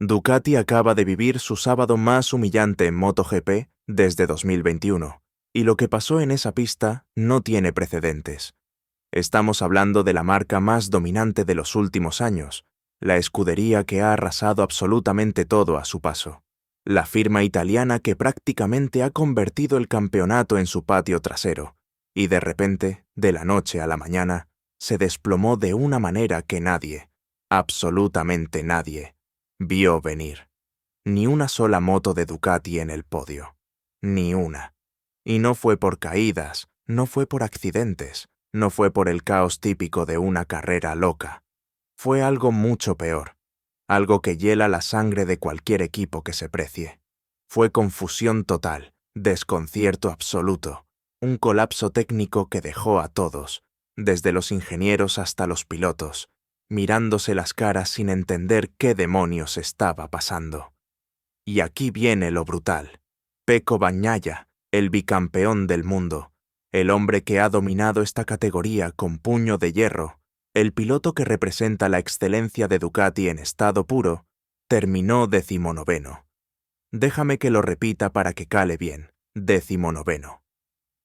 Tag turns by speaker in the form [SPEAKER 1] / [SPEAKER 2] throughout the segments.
[SPEAKER 1] Ducati acaba de vivir su sábado más humillante en MotoGP desde 2021, y lo que pasó en esa pista no tiene precedentes. Estamos hablando de la marca más dominante de los últimos años, la escudería que ha arrasado absolutamente todo a su paso, la firma italiana que prácticamente ha convertido el campeonato en su patio trasero, y de repente, de la noche a la mañana, se desplomó de una manera que nadie, absolutamente nadie, vio venir. Ni una sola moto de Ducati en el podio. Ni una. Y no fue por caídas, no fue por accidentes, no fue por el caos típico de una carrera loca. Fue algo mucho peor. Algo que hiela la sangre de cualquier equipo que se precie. Fue confusión total, desconcierto absoluto, un colapso técnico que dejó a todos, desde los ingenieros hasta los pilotos, mirándose las caras sin entender qué demonios estaba pasando. Y aquí viene lo brutal. Pecco Bagnaia, el bicampeón del mundo, el hombre que ha dominado esta categoría con puño de hierro, el piloto que representa la excelencia de Ducati en estado puro, terminó 19º. Déjame que lo repita para que cale bien, 19º.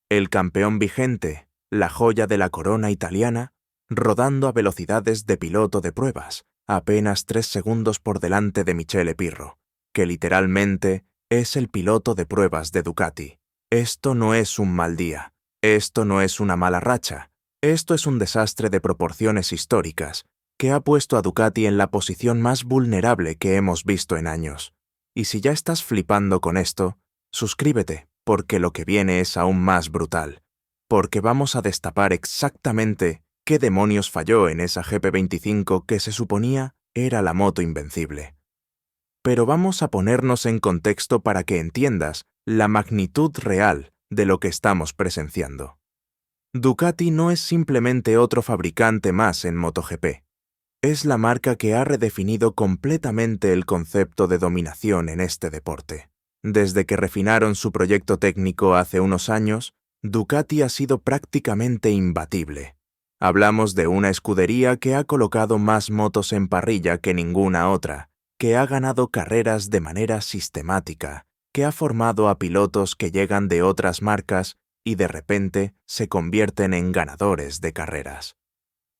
[SPEAKER 1] El campeón vigente, la joya de la corona italiana, rodando a velocidades de piloto de pruebas, apenas 3 segundos por delante de Michele Pirro, que literalmente es el piloto de pruebas de Ducati. Esto no es un mal día, esto no es una mala racha, esto es un desastre de proporciones históricas, que ha puesto a Ducati en la posición más vulnerable que hemos visto en años. Y si ya estás flipando con esto, suscríbete, porque lo que viene es aún más brutal, porque vamos a destapar exactamente qué demonios falló en esa GP25 que se suponía era la moto invencible. Pero vamos a ponernos en contexto para que entiendas la magnitud real de lo que estamos presenciando. Ducati no es simplemente otro fabricante más en MotoGP. Es la marca que ha redefinido completamente el concepto de dominación en este deporte. Desde que refinaron su proyecto técnico hace unos años, Ducati ha sido prácticamente imbatible. Hablamos de una escudería que ha colocado más motos en parrilla que ninguna otra, que ha ganado carreras de manera sistemática, que ha formado a pilotos que llegan de otras marcas y de repente se convierten en ganadores de carreras.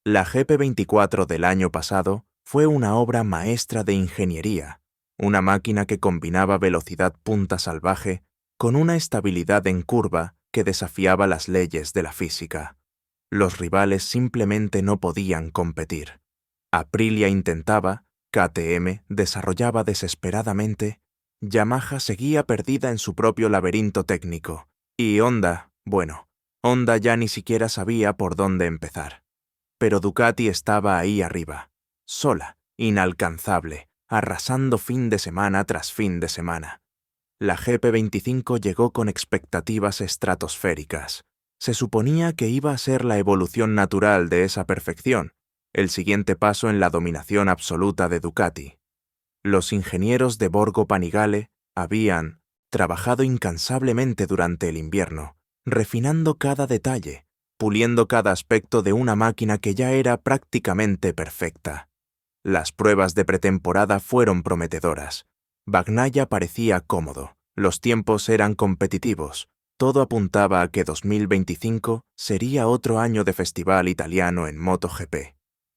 [SPEAKER 1] La GP24 del año pasado fue una obra maestra de ingeniería, una máquina que combinaba velocidad punta salvaje con una estabilidad en curva que desafiaba las leyes de la física. Los rivales simplemente no podían competir. Aprilia intentaba, KTM desarrollaba desesperadamente, Yamaha seguía perdida en su propio laberinto técnico, y Honda, Honda ya ni siquiera sabía por dónde empezar. Pero Ducati estaba ahí arriba, sola, inalcanzable, arrasando fin de semana tras fin de semana. La GP25 llegó con expectativas estratosféricas. Se suponía que iba a ser la evolución natural de esa perfección, el siguiente paso en la dominación absoluta de Ducati. Los ingenieros de Borgo Panigale habían trabajado incansablemente durante el invierno, refinando cada detalle, puliendo cada aspecto de una máquina que ya era prácticamente perfecta. Las pruebas de pretemporada fueron prometedoras. Bagnaia parecía cómodo, los tiempos eran competitivos, todo apuntaba a que 2025 sería otro año de festival italiano en MotoGP.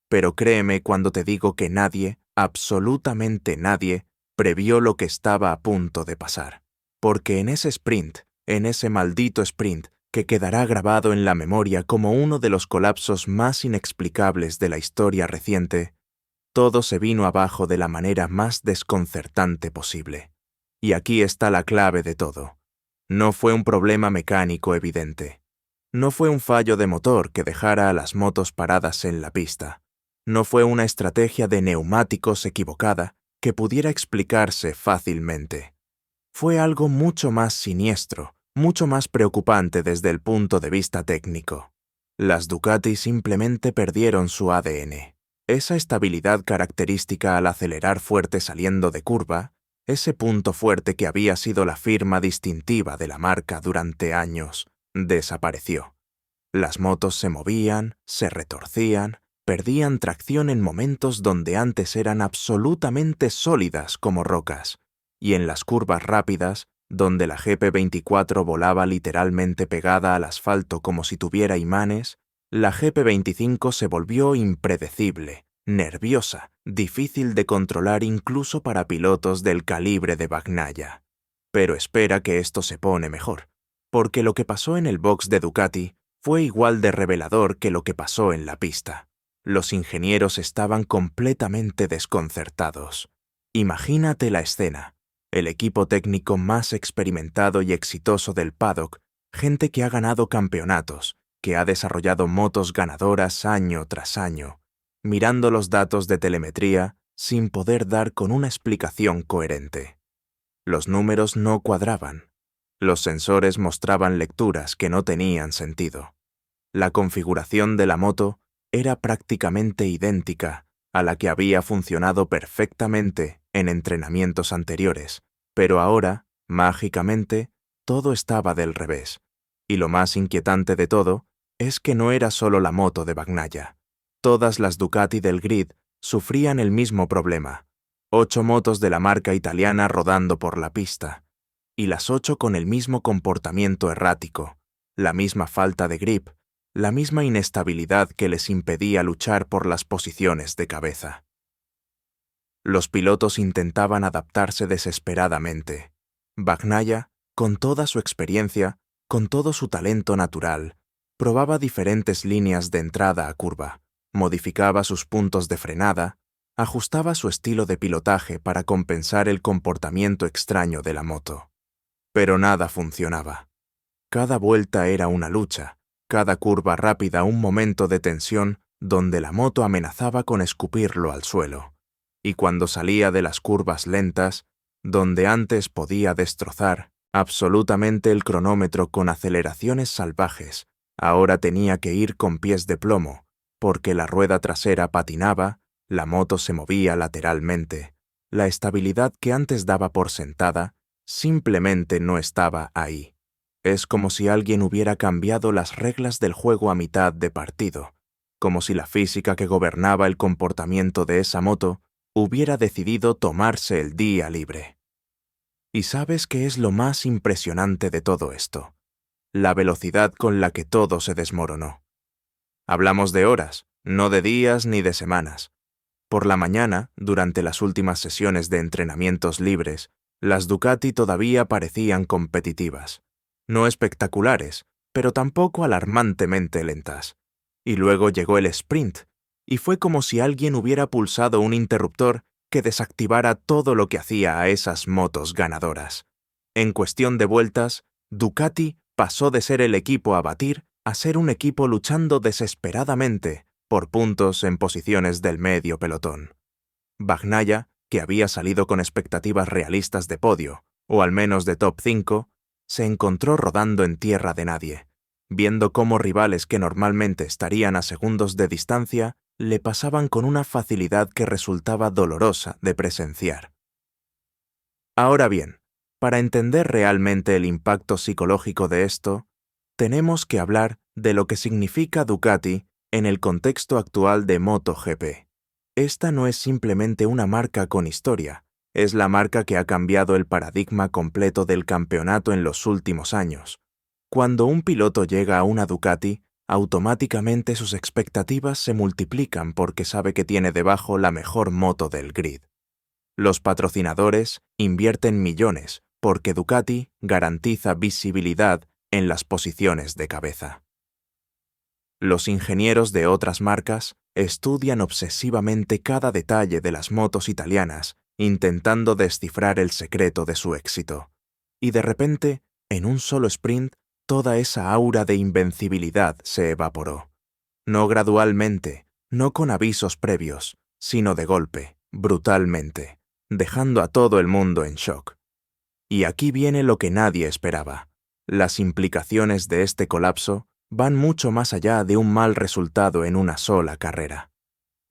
[SPEAKER 1] Pero créeme cuando te digo que nadie, absolutamente nadie, previó lo que estaba a punto de pasar. Porque en ese sprint, en ese maldito sprint, que quedará grabado en la memoria como uno de los colapsos más inexplicables de la historia reciente, todo se vino abajo de la manera más desconcertante posible. Y aquí está la clave de todo. No fue un problema mecánico evidente. No fue un fallo de motor que dejara a las motos paradas en la pista. No fue una estrategia de neumáticos equivocada que pudiera explicarse fácilmente. Fue algo mucho más siniestro, mucho más preocupante desde el punto de vista técnico. Las Ducati simplemente perdieron su ADN. Esa estabilidad característica al acelerar fuerte saliendo de curva, ese punto fuerte que había sido la firma distintiva de la marca durante años, desapareció. Las motos se movían, se retorcían, perdían tracción en momentos donde antes eran absolutamente sólidas como rocas, y en las curvas rápidas, donde la GP24 volaba literalmente pegada al asfalto como si tuviera imanes, la GP25 se volvió impredecible, nerviosa, difícil de controlar incluso para pilotos del calibre de Bagnaia. Pero espera que esto se pone mejor, porque lo que pasó en el box de Ducati fue igual de revelador que lo que pasó en la pista. Los ingenieros estaban completamente desconcertados. Imagínate la escena. El equipo técnico más experimentado y exitoso del paddock, gente que ha ganado campeonatos, que ha desarrollado motos ganadoras año tras año, mirando los datos de telemetría sin poder dar con una explicación coherente. Los números no cuadraban. Los sensores mostraban lecturas que no tenían sentido. La configuración de la moto era prácticamente idéntica a la que había funcionado perfectamente en entrenamientos anteriores, pero ahora, mágicamente, todo estaba del revés. Y lo más inquietante de todo es que no era solo la moto de Bagnaia. Todas las Ducati del grid sufrían el mismo problema. 8 motos de la marca italiana rodando por la pista, y las 8 con el mismo comportamiento errático, la misma falta de grip, la misma inestabilidad que les impedía luchar por las posiciones de cabeza. Los pilotos intentaban adaptarse desesperadamente. Bagnaia, con toda su experiencia, con todo su talento natural, probaba diferentes líneas de entrada a curva, modificaba sus puntos de frenada, ajustaba su estilo de pilotaje para compensar el comportamiento extraño de la moto. Pero nada funcionaba. Cada vuelta era una lucha, cada curva rápida un momento de tensión donde la moto amenazaba con escupirlo al suelo. Y cuando salía de las curvas lentas, donde antes podía destrozar absolutamente el cronómetro con aceleraciones salvajes, ahora tenía que ir con pies de plomo, porque la rueda trasera patinaba, la moto se movía lateralmente, la estabilidad que antes daba por sentada simplemente no estaba ahí. Es como si alguien hubiera cambiado las reglas del juego a mitad de partido, como si la física que gobernaba el comportamiento de esa moto hubiera decidido tomarse el día libre. ¿Y sabes qué es lo más impresionante de todo esto? La velocidad con la que todo se desmoronó. Hablamos de horas, no de días ni de semanas. Por la mañana, durante las últimas sesiones de entrenamientos libres, las Ducati todavía parecían competitivas. No espectaculares, pero tampoco alarmantemente lentas. Y luego llegó el sprint, y fue como si alguien hubiera pulsado un interruptor que desactivara todo lo que hacía a esas motos ganadoras. En cuestión de vueltas, Ducati pasó de ser el equipo a batir a ser un equipo luchando desesperadamente por puntos en posiciones del medio pelotón. Bagnaia, que había salido con expectativas realistas de podio, o al menos de top 5, se encontró rodando en tierra de nadie, viendo cómo rivales que normalmente estarían a segundos de distancia le pasaban con una facilidad que resultaba dolorosa de presenciar. Ahora bien, para entender realmente el impacto psicológico de esto, tenemos que hablar de lo que significa Ducati en el contexto actual de MotoGP. Esta no es simplemente una marca con historia, es la marca que ha cambiado el paradigma completo del campeonato en los últimos años. Cuando un piloto llega a una Ducati, automáticamente sus expectativas se multiplican porque sabe que tiene debajo la mejor moto del grid. Los patrocinadores invierten millones porque Ducati garantiza visibilidad en las posiciones de cabeza. Los ingenieros de otras marcas estudian obsesivamente cada detalle de las motos italianas, intentando descifrar el secreto de su éxito. Y de repente, en un solo sprint, toda esa aura de invencibilidad se evaporó. No gradualmente, no con avisos previos, sino de golpe, brutalmente, dejando a todo el mundo en shock. Y aquí viene lo que nadie esperaba. Las implicaciones de este colapso van mucho más allá de un mal resultado en una sola carrera.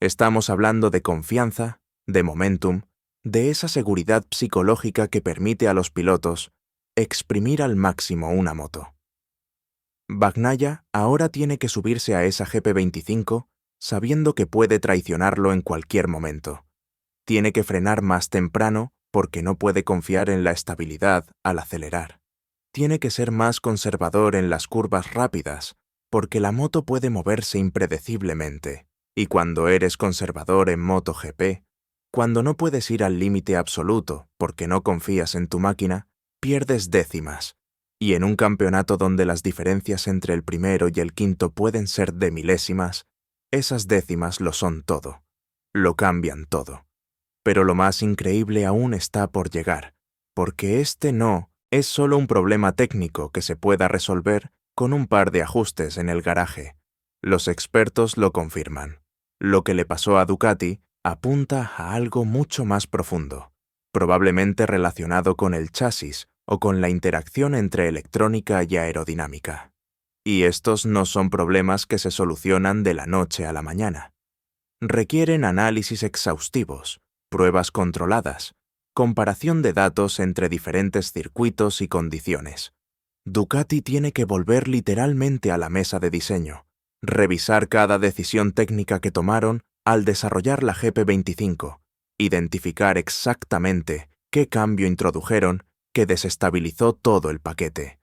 [SPEAKER 1] Estamos hablando de confianza, de momentum, de esa seguridad psicológica que permite a los pilotos exprimir al máximo una moto. Bagnaia ahora tiene que subirse a esa GP25 sabiendo que puede traicionarlo en cualquier momento. Tiene que frenar más temprano porque no puede confiar en la estabilidad al acelerar. Tiene que ser más conservador en las curvas rápidas porque la moto puede moverse impredeciblemente. Y cuando eres conservador en MotoGP, cuando no puedes ir al límite absoluto porque no confías en tu máquina, pierdes décimas. Y en un campeonato donde las diferencias entre el primero y el quinto pueden ser de milésimas, esas décimas lo son todo. Lo cambian todo. Pero lo más increíble aún está por llegar, porque este no es solo un problema técnico que se pueda resolver con un par de ajustes en el garaje. Los expertos lo confirman. Lo que le pasó a Ducati apunta a algo mucho más profundo, probablemente relacionado con el chasis o con la interacción entre electrónica y aerodinámica. Y estos no son problemas que se solucionan de la noche a la mañana. Requieren análisis exhaustivos, pruebas controladas, comparación de datos entre diferentes circuitos y condiciones. Ducati tiene que volver literalmente a la mesa de diseño, revisar cada decisión técnica que tomaron al desarrollar la GP25, identificar exactamente qué cambio introdujeron que desestabilizó todo el paquete.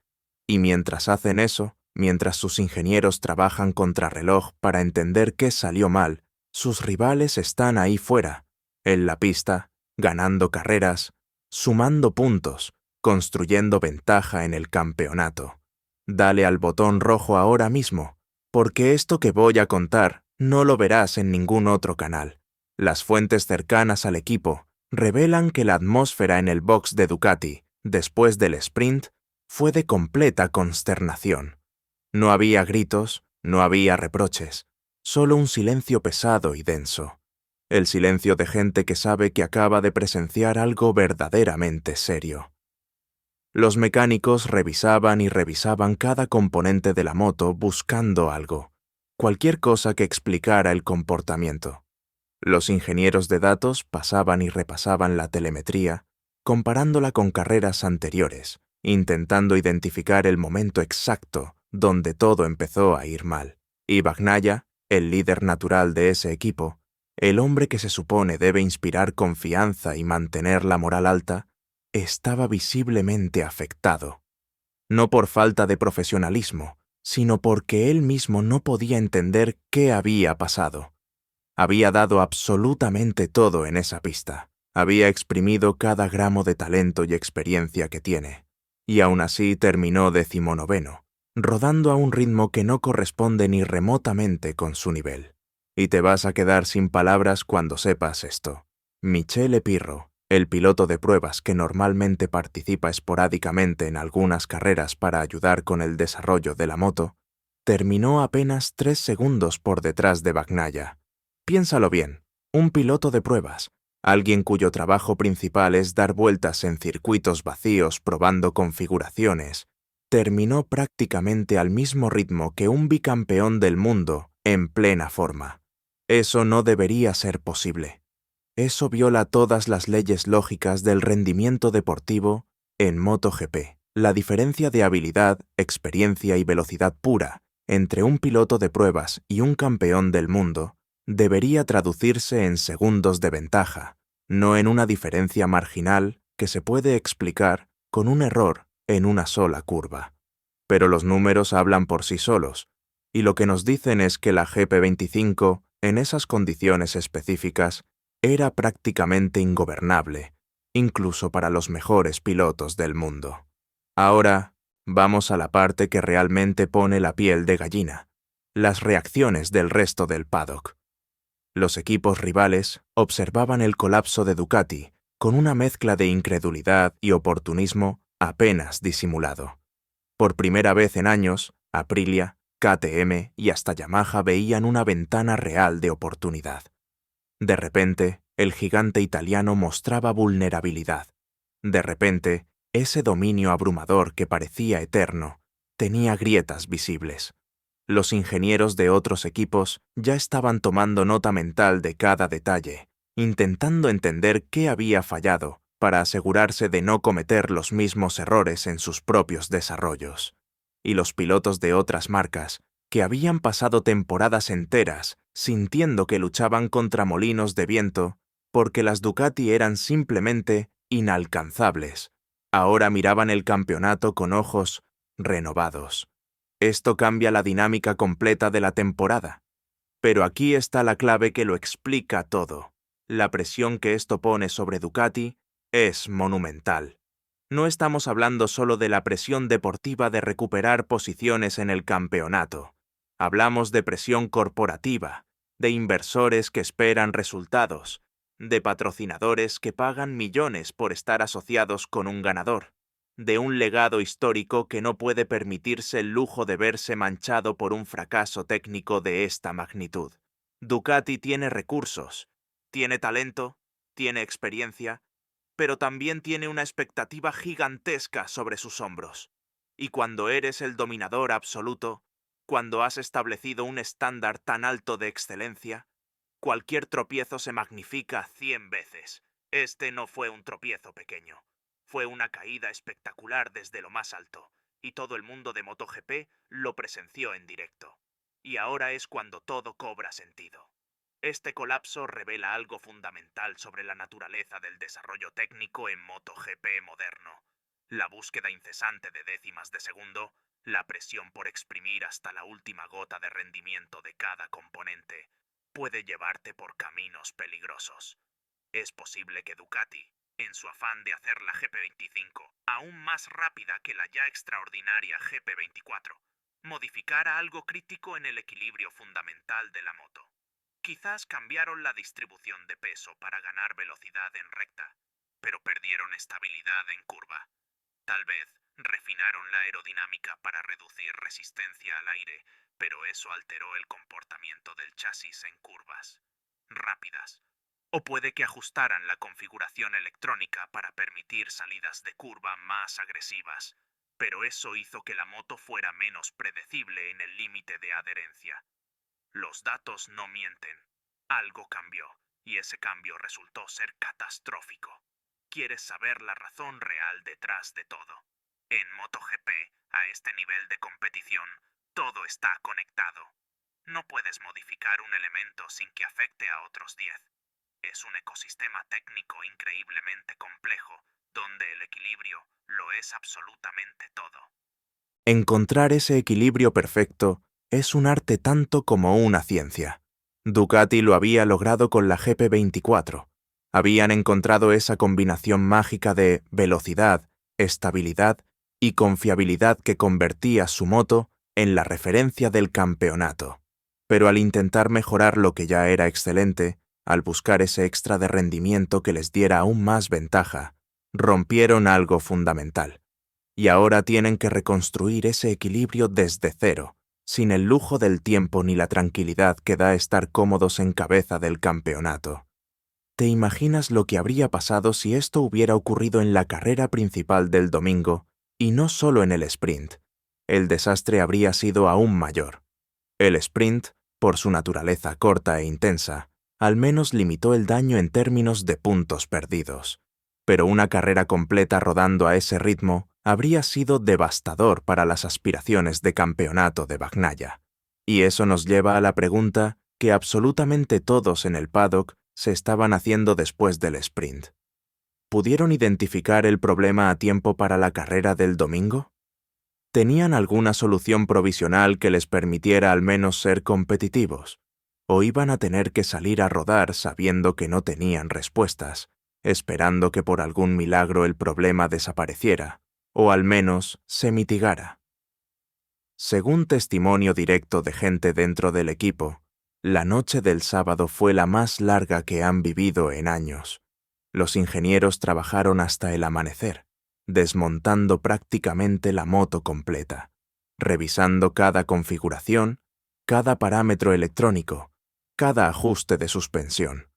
[SPEAKER 1] Y mientras hacen eso, mientras sus ingenieros trabajan contrarreloj para entender qué salió mal, sus rivales están ahí fuera, en la pista, ganando carreras, sumando puntos, construyendo ventaja en el campeonato. Dale al botón rojo ahora mismo, porque esto que voy a contar no lo verás en ningún otro canal. Las fuentes cercanas al equipo revelan que la atmósfera en el box de Ducati, después del sprint, fue de completa consternación. No había gritos, no había reproches, solo un silencio pesado y denso. El silencio de gente que sabe que acaba de presenciar algo verdaderamente serio. Los mecánicos revisaban y revisaban cada componente de la moto buscando algo, cualquier cosa que explicara el comportamiento. Los ingenieros de datos pasaban y repasaban la telemetría, comparándola con carreras anteriores, intentando identificar el momento exacto donde todo empezó a ir mal. Y Bagnaia, el líder natural de ese equipo, el hombre que se supone debe inspirar confianza y mantener la moral alta, estaba visiblemente afectado. No por falta de profesionalismo, sino porque él mismo no podía entender qué había pasado. Había dado absolutamente todo en esa pista. Había exprimido cada gramo de talento y experiencia que tiene. Y aún así terminó 19º, rodando a un ritmo que no corresponde ni remotamente con su nivel. Y te vas a quedar sin palabras cuando sepas esto. Michele Pirro, el piloto de pruebas que normalmente participa esporádicamente en algunas carreras para ayudar con el desarrollo de la moto, terminó apenas 3 segundos por detrás de Bagnaia. Piénsalo bien, un piloto de pruebas, alguien cuyo trabajo principal es dar vueltas en circuitos vacíos probando configuraciones, terminó prácticamente al mismo ritmo que un bicampeón del mundo en plena forma. Eso no debería ser posible. Eso viola todas las leyes lógicas del rendimiento deportivo en MotoGP. La diferencia de habilidad, experiencia y velocidad pura entre un piloto de pruebas y un campeón del mundo debería traducirse en segundos de ventaja, no en una diferencia marginal que se puede explicar con un error en una sola curva. Pero los números hablan por sí solos, y lo que nos dicen es que la GP25, en esas condiciones específicas, era prácticamente ingobernable, incluso para los mejores pilotos del mundo. Ahora, vamos a la parte que realmente pone la piel de gallina, las reacciones del resto del paddock. Los equipos rivales observaban el colapso de Ducati con una mezcla de incredulidad y oportunismo apenas disimulado. Por primera vez en años, Aprilia, KTM y hasta Yamaha veían una ventana real de oportunidad. De repente, el gigante italiano mostraba vulnerabilidad. De repente, ese dominio abrumador que parecía eterno tenía grietas visibles. Los ingenieros de otros equipos ya estaban tomando nota mental de cada detalle, intentando entender qué había fallado para asegurarse de no cometer los mismos errores en sus propios desarrollos. Y los pilotos de otras marcas, que habían pasado temporadas enteras sintiendo que luchaban contra molinos de viento, porque las Ducati eran simplemente inalcanzables. Ahora miraban el campeonato con ojos renovados. Esto cambia la dinámica completa de la temporada. Pero aquí está la clave que lo explica todo. La presión que esto pone sobre Ducati es monumental. No estamos hablando solo de la presión deportiva de recuperar posiciones en el campeonato. Hablamos de presión corporativa, de inversores que esperan resultados, de patrocinadores que pagan millones por estar asociados con un ganador, de un legado histórico que no puede permitirse el lujo de verse manchado por un fracaso técnico de esta magnitud. Ducati tiene recursos, tiene talento, tiene experiencia, pero también tiene una expectativa gigantesca sobre sus hombros. Y cuando eres el dominador absoluto, cuando has establecido un estándar tan alto de excelencia, cualquier tropiezo se magnifica 100 veces. Este no fue un tropiezo pequeño. Fue una caída espectacular desde lo más alto, y todo el mundo de MotoGP lo presenció en directo. Y ahora es cuando todo cobra sentido. Este colapso revela algo fundamental sobre la naturaleza del desarrollo técnico en MotoGP moderno. La búsqueda incesante de décimas de segundo, la presión por exprimir hasta la última gota de rendimiento de cada componente, puede llevarte por caminos peligrosos. Es posible que Ducati, en su afán de hacer la GP25 aún más rápida que la ya extraordinaria GP24, modificara algo crítico en el equilibrio fundamental de la moto. Quizás cambiaron la distribución de peso para ganar velocidad en recta, pero perdieron estabilidad en curva. Tal vez refinaron la aerodinámica para reducir resistencia al aire, pero eso alteró el comportamiento del chasis en curvas rápidas. O puede que ajustaran la configuración electrónica para permitir salidas de curva más agresivas, pero eso hizo que la moto fuera menos predecible en el límite de adherencia. Los datos no mienten. Algo cambió, y ese cambio resultó ser catastrófico. ¿Quieres saber la razón real detrás de todo? En MotoGP, a este nivel de competición, todo está conectado. No puedes modificar un elemento sin que afecte a otros 10. Es un ecosistema técnico increíblemente complejo, donde el equilibrio lo es absolutamente todo. Encontrar ese equilibrio perfecto es un arte tanto como una ciencia. Ducati lo había logrado con la GP24. Habían encontrado esa combinación mágica de velocidad, estabilidad y confiabilidad que convertía su moto en la referencia del campeonato. Pero al intentar mejorar lo que ya era excelente, al buscar ese extra de rendimiento que les diera aún más ventaja, rompieron algo fundamental. Y ahora tienen que reconstruir ese equilibrio desde cero, sin el lujo del tiempo ni la tranquilidad que da estar cómodos en cabeza del campeonato. ¿Te imaginas lo que habría pasado si esto hubiera ocurrido en la carrera principal del domingo y no solo en el sprint? El desastre habría sido aún mayor. El sprint, por su naturaleza corta e intensa, al menos limitó el daño en términos de puntos perdidos. Pero una carrera completa rodando a ese ritmo habría sido devastador para las aspiraciones de campeonato de Bagnaia. Y eso nos lleva a la pregunta que absolutamente todos en el paddock se estaban haciendo después del sprint. ¿Pudieron identificar el problema a tiempo para la carrera del domingo? ¿Tenían alguna solución provisional que les permitiera al menos ser competitivos? ¿O iban a tener que salir a rodar sabiendo que no tenían respuestas, esperando que por algún milagro el problema desapareciera, o al menos se mitigara? Según testimonio directo de gente dentro del equipo, la noche del sábado fue la más larga que han vivido en años. Los ingenieros trabajaron hasta el amanecer, desmontando prácticamente la moto completa, revisando cada configuración, cada parámetro electrónico, cada ajuste de suspensión.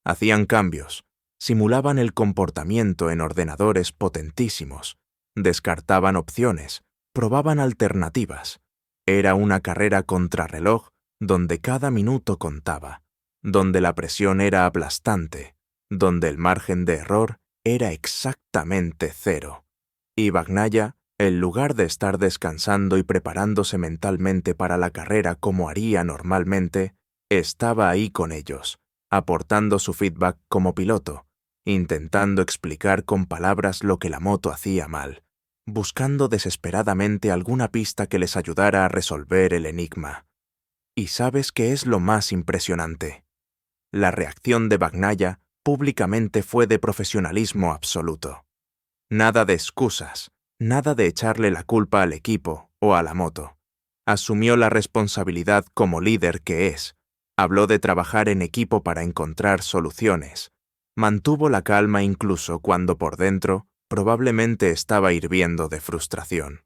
[SPEAKER 1] Hacían cambios, simulaban el comportamiento en ordenadores potentísimos, descartaban opciones, probaban alternativas. Era una carrera contrarreloj donde cada minuto contaba, donde la presión era aplastante, donde el margen de error era exactamente cero. Y Bagnaia, en lugar de estar descansando y preparándose mentalmente para la carrera como haría normalmente, Estaba ahí con ellos, aportando su feedback como piloto, intentando explicar con palabras lo que la moto hacía mal, buscando desesperadamente alguna pista que les ayudara a resolver el enigma. ¿Y sabes qué es lo más impresionante? La reacción de Bagnaia públicamente fue de profesionalismo absoluto. Nada de excusas, nada de echarle la culpa al equipo o a la moto. Asumió la responsabilidad como líder que es. Habló de trabajar en equipo para encontrar soluciones. Mantuvo la calma incluso cuando por dentro probablemente estaba hirviendo de frustración.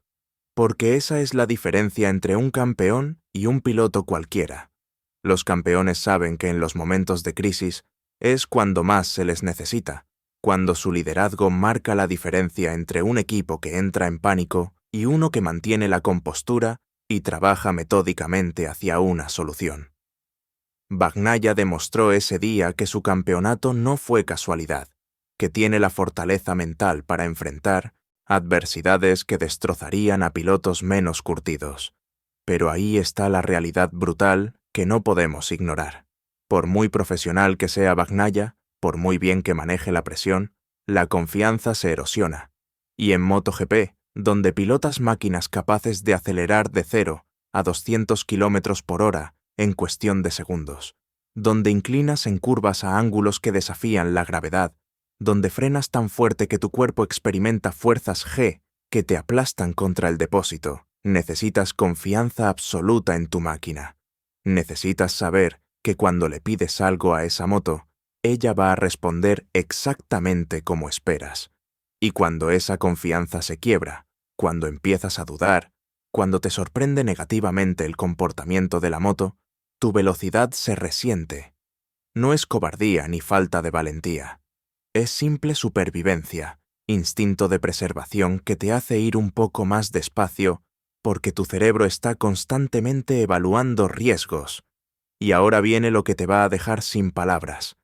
[SPEAKER 1] Porque esa es la diferencia entre un campeón y un piloto cualquiera. Los campeones saben que en los momentos de crisis es cuando más se les necesita, cuando su liderazgo marca la diferencia entre un equipo que entra en pánico y uno que mantiene la compostura y trabaja metódicamente hacia una solución. Bagnaia demostró ese día que su campeonato no fue casualidad, que tiene la fortaleza mental para enfrentar adversidades que destrozarían a pilotos menos curtidos. Pero ahí está la realidad brutal que no podemos ignorar. Por muy profesional que sea Bagnaia, por muy bien que maneje la presión, la confianza se erosiona. Y en MotoGP, donde pilotas máquinas capaces de acelerar de 0 a 200 km por hora en cuestión de segundos, donde inclinas en curvas a ángulos que desafían la gravedad, donde frenas tan fuerte que tu cuerpo experimenta fuerzas G que te aplastan contra el depósito, necesitas confianza absoluta en tu máquina. Necesitas saber que cuando le pides algo a esa moto, ella va a responder exactamente como esperas. Y cuando esa confianza se quiebra, cuando empiezas a dudar, cuando te sorprende negativamente el comportamiento de la moto, tu velocidad se resiente. No es cobardía ni falta de valentía. Es simple supervivencia, instinto de preservación que te hace ir un poco más despacio porque tu cerebro está constantemente evaluando riesgos. Y ahora viene lo que te va a dejar sin palabras.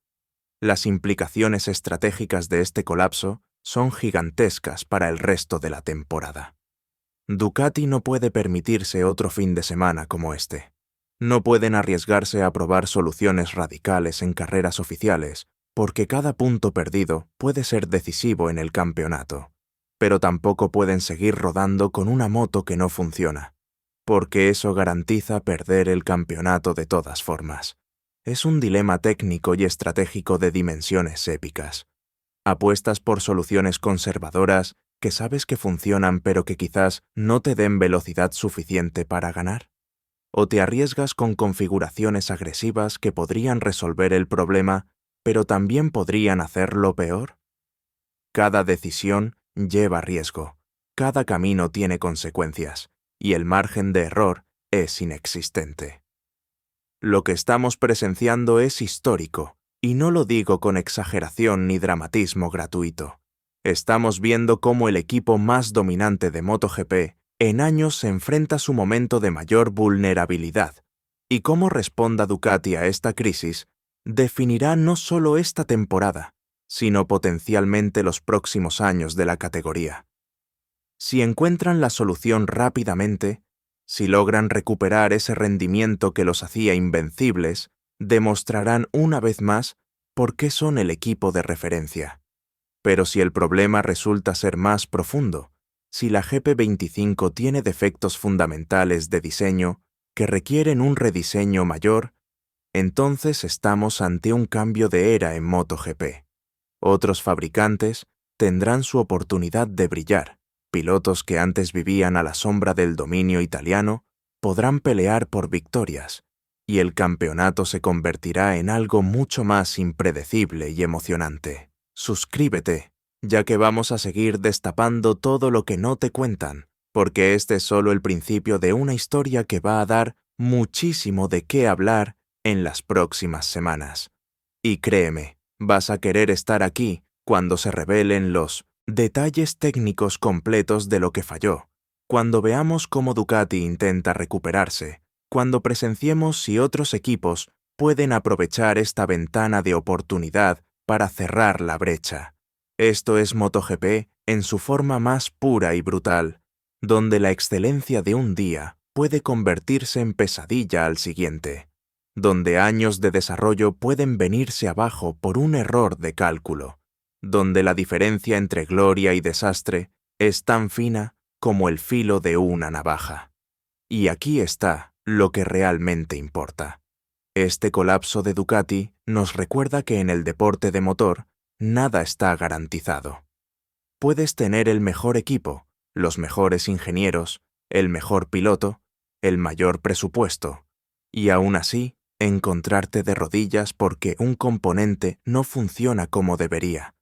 [SPEAKER 1] Las implicaciones estratégicas de este colapso son gigantescas para el resto de la temporada. Ducati no puede permitirse otro fin de semana como este. No pueden arriesgarse a probar soluciones radicales en carreras oficiales, porque cada punto perdido puede ser decisivo en el campeonato. Pero tampoco pueden seguir rodando con una moto que no funciona, porque eso garantiza perder el campeonato de todas formas. Es un dilema técnico y estratégico de dimensiones épicas. Apuestas por soluciones conservadoras que sabes que funcionan pero que quizás no te den velocidad suficiente para ganar. ¿O te arriesgas con configuraciones agresivas que podrían resolver el problema, pero también podrían hacerlo peor? Cada decisión lleva riesgo, cada camino tiene consecuencias, y el margen de error es inexistente. Lo que estamos presenciando es histórico, y no lo digo con exageración ni dramatismo gratuito. Estamos viendo cómo el equipo más dominante de MotoGP en años se enfrenta a su momento de mayor vulnerabilidad, y cómo responda Ducati a esta crisis definirá no solo esta temporada, sino potencialmente los próximos años de la categoría. Si encuentran la solución rápidamente, si logran recuperar ese rendimiento que los hacía invencibles, demostrarán una vez más por qué son el equipo de referencia. Pero si el problema resulta ser más profundo, si la GP25 tiene defectos fundamentales de diseño que requieren un rediseño mayor, entonces estamos ante un cambio de era en MotoGP. Otros fabricantes tendrán su oportunidad de brillar. Pilotos que antes vivían a la sombra del dominio italiano podrán pelear por victorias, y el campeonato se convertirá en algo mucho más impredecible y emocionante. Suscríbete, ya que vamos a seguir destapando todo lo que no te cuentan, porque este es solo el principio de una historia que va a dar muchísimo de qué hablar en las próximas semanas. Y créeme, vas a querer estar aquí cuando se revelen los detalles técnicos completos de lo que falló, cuando veamos cómo Ducati intenta recuperarse, cuando presenciemos si otros equipos pueden aprovechar esta ventana de oportunidad para cerrar la brecha. Esto es MotoGP en su forma más pura y brutal, donde la excelencia de un día puede convertirse en pesadilla al siguiente, donde años de desarrollo pueden venirse abajo por un error de cálculo, donde la diferencia entre gloria y desastre es tan fina como el filo de una navaja. Y aquí está lo que realmente importa. Este colapso de Ducati nos recuerda que en el deporte de motor nada está garantizado. Puedes tener el mejor equipo, los mejores ingenieros, el mejor piloto, el mayor presupuesto, y aún así encontrarte de rodillas porque un componente no funciona como debería.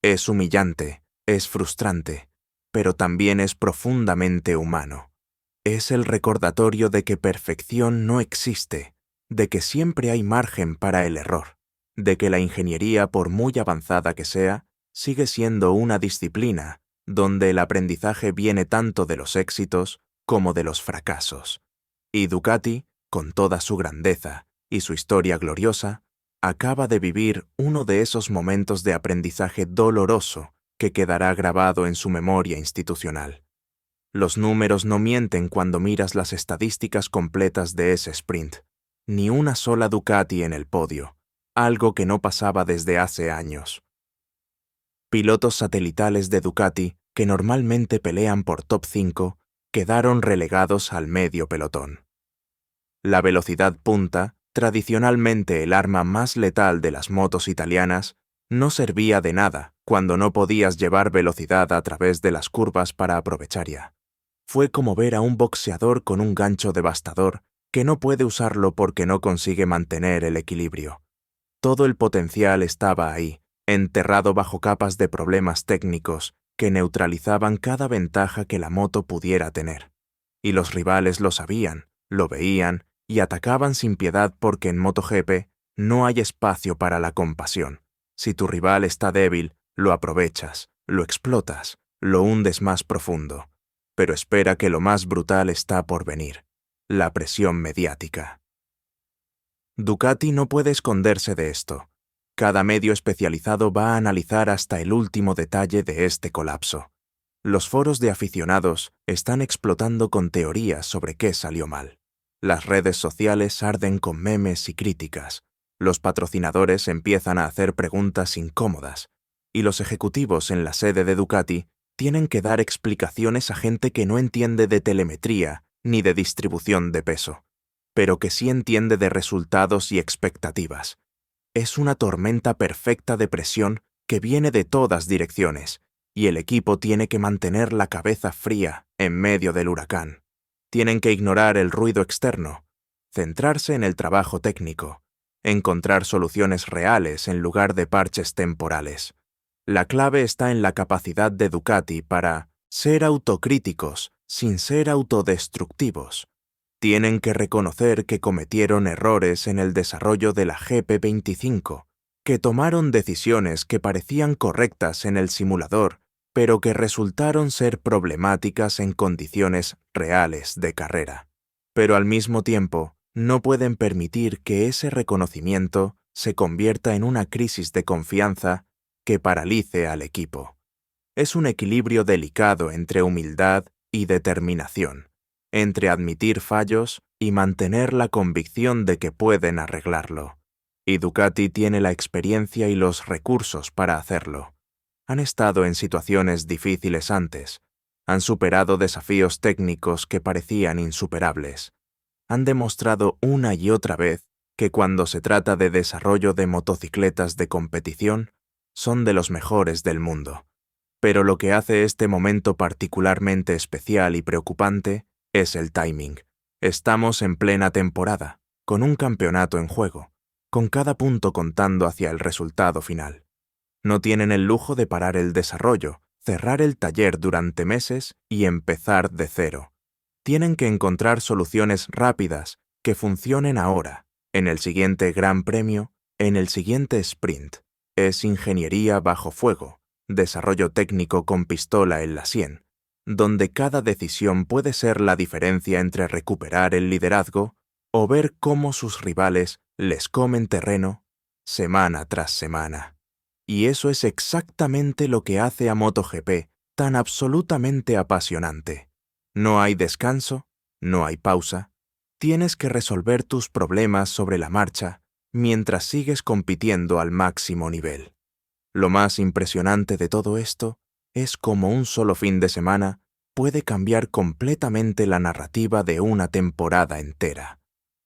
[SPEAKER 1] Es humillante, es frustrante, pero también es profundamente humano. Es el recordatorio de que perfección no existe, de que siempre hay margen para el error, de que la ingeniería, por muy avanzada que sea, sigue siendo una disciplina donde el aprendizaje viene tanto de los éxitos como de los fracasos. Y Ducati, con toda su grandeza y su historia gloriosa, acaba de vivir uno de esos momentos de aprendizaje doloroso que quedará grabado en su memoria institucional. Los números no mienten cuando miras las estadísticas completas de ese sprint. Ni una sola Ducati en el podio, algo que no pasaba desde hace años. Pilotos satelitales de Ducati, que normalmente pelean por top 5, quedaron relegados al medio pelotón. La velocidad punta, tradicionalmente el arma más letal de las motos italianas, no servía de nada cuando no podías llevar velocidad a través de las curvas para aprovechar ya. Fue como ver a un boxeador con un gancho devastador que no puede usarlo porque no consigue mantener el equilibrio. Todo el potencial estaba ahí, enterrado bajo capas de problemas técnicos que neutralizaban cada ventaja que la moto pudiera tener. Y los rivales lo sabían, lo veían y atacaban sin piedad porque en MotoGP no hay espacio para la compasión. Si tu rival está débil, lo aprovechas, lo explotas, lo hundes más profundo. Pero espera que lo más brutal está por venir: la presión mediática. Ducati no puede esconderse de esto. Cada medio especializado va a analizar hasta el último detalle de este colapso. Los foros de aficionados están explotando con teorías sobre qué salió mal. Las redes sociales arden con memes y críticas. Los patrocinadores empiezan a hacer preguntas incómodas. Y los ejecutivos en la sede de Ducati tienen que dar explicaciones a gente que no entiende de telemetría ni de distribución de peso, pero que sí entiende de resultados y expectativas. Es una tormenta perfecta de presión que viene de todas direcciones, y el equipo tiene que mantener la cabeza fría en medio del huracán. Tienen que ignorar el ruido externo, centrarse en el trabajo técnico, encontrar soluciones reales en lugar de parches temporales. La clave está en la capacidad de Ducati para ser autocríticos sin ser autodestructivos. Tienen que reconocer que cometieron errores en el desarrollo de la GP25, que tomaron decisiones que parecían correctas en el simulador, pero que resultaron ser problemáticas en condiciones reales de carrera. Pero al mismo tiempo, no pueden permitir que ese reconocimiento se convierta en una crisis de confianza que paralice al equipo. Es un equilibrio delicado entre humildad y determinación, entre admitir fallos y mantener la convicción de que pueden arreglarlo. Y Ducati tiene la experiencia y los recursos para hacerlo. Han estado en situaciones difíciles antes, han superado desafíos técnicos que parecían insuperables. Han demostrado una y otra vez que cuando se trata de desarrollo de motocicletas de competición, son de los mejores del mundo. Pero lo que hace este momento particularmente especial y preocupante es el timing. Estamos en plena temporada, con un campeonato en juego, con cada punto contando hacia el resultado final. No tienen el lujo de parar el desarrollo, cerrar el taller durante meses y empezar de cero. Tienen que encontrar soluciones rápidas que funcionen ahora, en el siguiente Gran Premio, en el siguiente sprint. Es ingeniería bajo fuego, desarrollo técnico con pistola en la sien, donde cada decisión puede ser la diferencia entre recuperar el liderazgo o ver cómo sus rivales les comen terreno semana tras semana. Y eso es exactamente lo que hace a MotoGP tan absolutamente apasionante. No hay descanso, no hay pausa. Tienes que resolver tus problemas sobre la marcha mientras sigues compitiendo al máximo nivel. Lo más impresionante de todo esto es cómo un solo fin de semana puede cambiar completamente la narrativa de una temporada entera.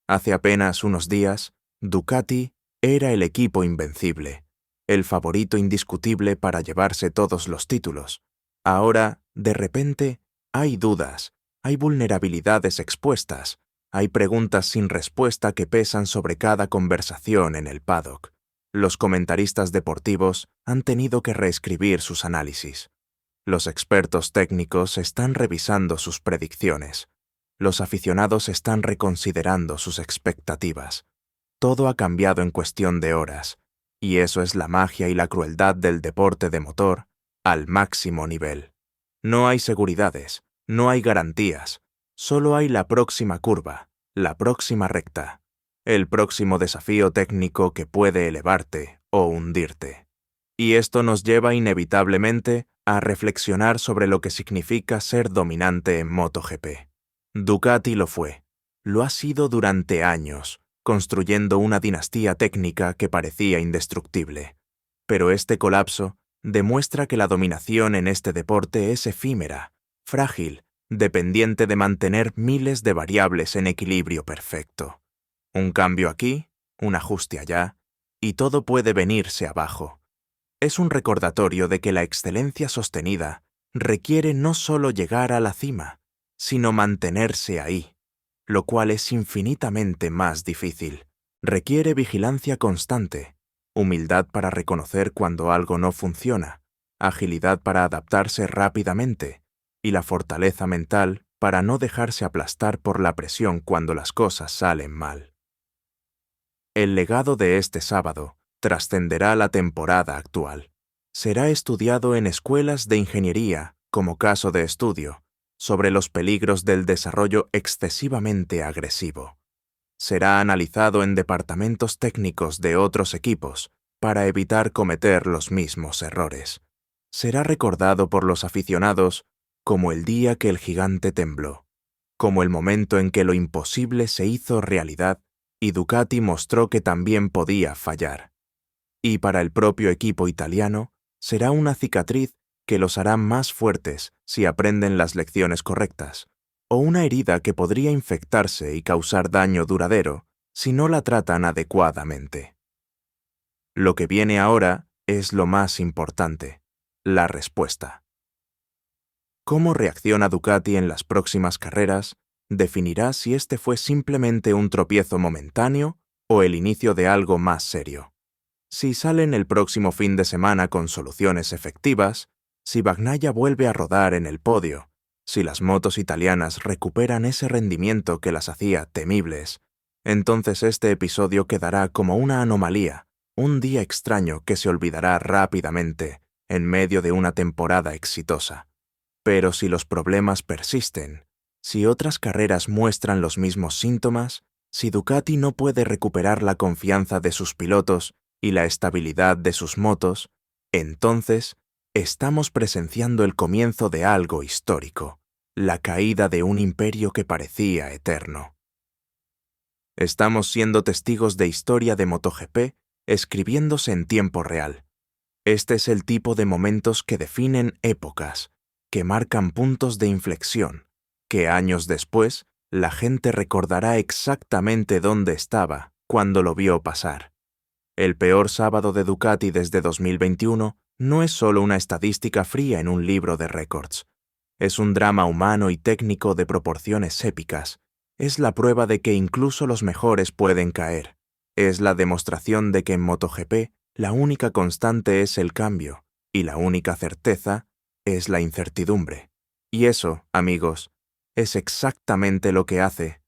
[SPEAKER 1] Hace apenas unos días, Ducati era el equipo invencible, el favorito indiscutible para llevarse todos los títulos. Ahora, de repente, hay dudas, hay vulnerabilidades expuestas, hay preguntas sin respuesta que pesan sobre cada conversación en el paddock. Los comentaristas deportivos han tenido que reescribir sus análisis. Los expertos técnicos están revisando sus predicciones. Los aficionados están reconsiderando sus expectativas. Todo ha cambiado en cuestión de horas, y eso es la magia y la crueldad del deporte de motor al máximo nivel. No hay seguridades, no hay garantías, solo hay la próxima curva, la próxima recta, el próximo desafío técnico que puede elevarte o hundirte. Y esto nos lleva inevitablemente a reflexionar sobre lo que significa ser dominante en MotoGP. Ducati lo fue, lo ha sido durante años, construyendo una dinastía técnica que parecía indestructible. Pero este colapso demuestra que la dominación en este deporte es efímera, frágil, dependiente de mantener miles de variables en equilibrio perfecto. Un cambio aquí, un ajuste allá, y todo puede venirse abajo. Es un recordatorio de que la excelencia sostenida requiere no solo llegar a la cima, sino mantenerse ahí, lo cual es infinitamente más difícil. Requiere vigilancia constante, humildad para reconocer cuando algo no funciona, agilidad para adaptarse rápidamente y la fortaleza mental para no dejarse aplastar por la presión cuando las cosas salen mal. El legado de este sábado trascenderá la temporada actual. Será estudiado en escuelas de ingeniería como caso de estudio sobre los peligros del desarrollo excesivamente agresivo. Será analizado en departamentos técnicos de otros equipos para evitar cometer los mismos errores. Será recordado por los aficionados como el día que el gigante tembló, como el momento en que lo imposible se hizo realidad y Ducati mostró que también podía fallar. Y para el propio equipo italiano, será una cicatriz que los hará más fuertes si aprenden las lecciones correctas, o una herida que podría infectarse y causar daño duradero si no la tratan adecuadamente. Lo que viene ahora es lo más importante, la respuesta. Cómo reacciona Ducati en las próximas carreras definirá si este fue simplemente un tropiezo momentáneo o el inicio de algo más serio. Si salen el próximo fin de semana con soluciones efectivas, si Bagnaia vuelve a rodar en el podio, si las motos italianas recuperan ese rendimiento que las hacía temibles, entonces este episodio quedará como una anomalía, un día extraño que se olvidará rápidamente en medio de una temporada exitosa. Pero si los problemas persisten, si otras carreras muestran los mismos síntomas, si Ducati no puede recuperar la confianza de sus pilotos y la estabilidad de sus motos, entonces estamos presenciando el comienzo de algo histórico, la caída de un imperio que parecía eterno. Estamos siendo testigos de historia de MotoGP escribiéndose en tiempo real. Este es el tipo de momentos que definen épocas, que marcan puntos de inflexión, que años después la gente recordará exactamente dónde estaba cuando lo vio pasar. El peor sábado de Ducati desde 2021 no es solo una estadística fría en un libro de récords. Es un drama humano y técnico de proporciones épicas. Es la prueba de que incluso los mejores pueden caer. Es la demostración de que en MotoGP la única constante es el cambio y la única certeza es la incertidumbre. Y eso, amigos, es exactamente lo que hace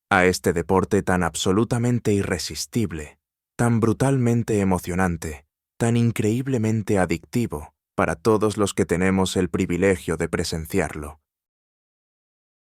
[SPEAKER 1] a este deporte tan absolutamente irresistible, tan brutalmente emocionante, tan increíblemente adictivo para todos los que tenemos el privilegio de presenciarlo.